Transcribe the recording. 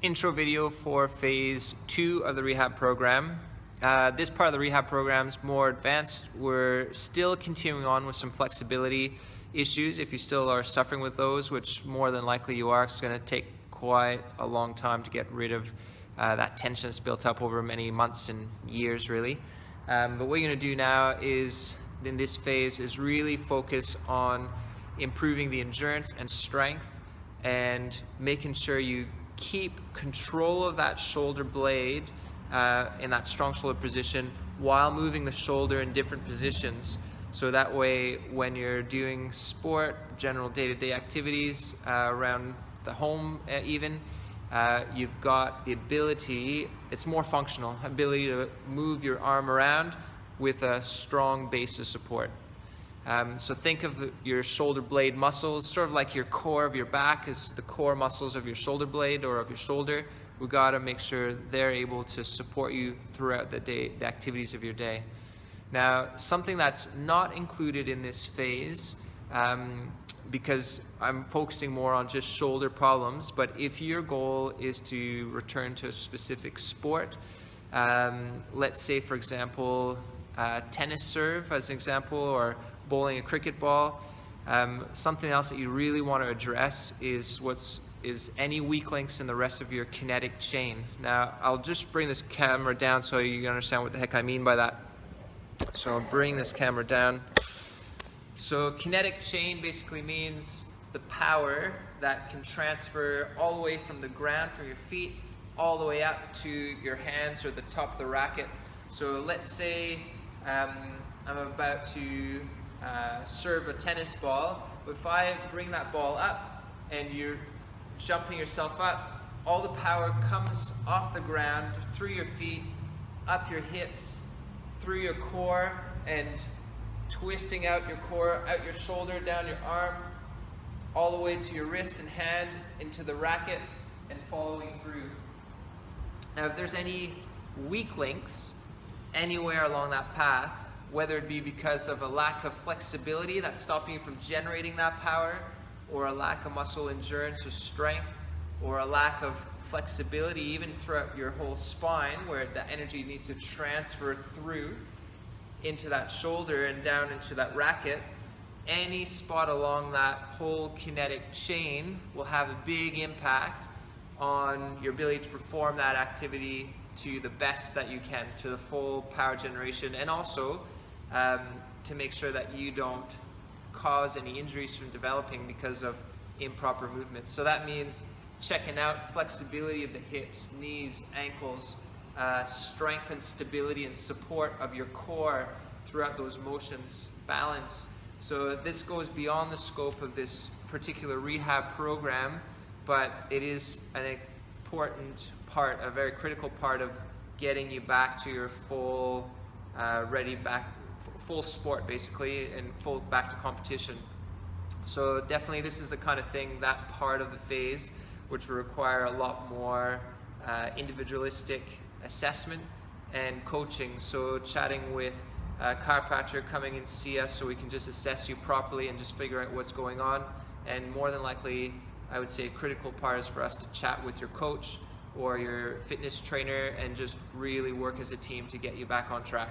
intro video for phase 2 of the rehab program. This part of the rehab program is more advanced. We're still continuing on with some flexibility issues. If you still are suffering with those, which more than likely you are, it's going to take quite a long time to get rid of that tension that's built up over many months and years, really. But what you're going to do now is, in this phase, is really focus on improving the endurance and strength and making sure you keep control of that shoulder blade in that strong shoulder position while moving the shoulder in different positions. So that way, when you're doing sport, general day-to-day activities around the home even, you've got the ability, it's more functional, ability to move your arm around with a strong base of support. So think of your shoulder blade muscles, sort of like your core of your back is the core muscles of your shoulder blade or of your shoulder. We've got to make sure they're able to support you throughout the day, the activities of your day. Now, something that's not included in this phase, because I'm focusing more on just shoulder problems, but if your goal is to return to a specific sport, let's say, for example, tennis serve as an example, or bowling a cricket ball, something else that you really want to address is any weak links in the rest of your kinetic chain. Now, I'll just bring this camera down so you can understand what the heck I mean by that. So I'll bring this camera down. So kinetic chain basically means the power that can transfer all the way from the ground, from your feet, all the way up to your hands or the top of the racket. So let's say I'm about to serve a tennis ball. If I bring that ball up and you're jumping yourself up, all the power comes off the ground, through your feet, up your hips, through your core, and twisting out your core, out your shoulder, down your arm, all the way to your wrist and hand, into the racket, and following through. Now, if there's any weak links anywhere along that path, whether it be because of a lack of flexibility that's stopping you from generating that power, or a lack of muscle endurance or strength, or a lack of flexibility even throughout your whole spine, where the energy needs to transfer through into that shoulder and down into that racket, any spot along that whole kinetic chain will have a big impact on your ability to perform that activity to the best that you can, to the full power generation, and also to make sure that you don't cause any injuries from developing because of improper movements. So that means checking out flexibility of the hips, knees, ankles, strength and stability and support of your core throughout those motions, balance. So this goes beyond the scope of this particular rehab program, but it is an important part, a very critical part of getting you back to your full full sport basically, and full back to competition. So definitely this is the kind of thing, that part of the phase, which will require a lot more individualistic assessment and coaching. So chatting with a chiropractor, coming in to see us so we can just assess you properly and just figure out what's going on. And more than likely, I would say a critical part is for us to chat with your coach or your fitness trainer and just really work as a team to get you back on track.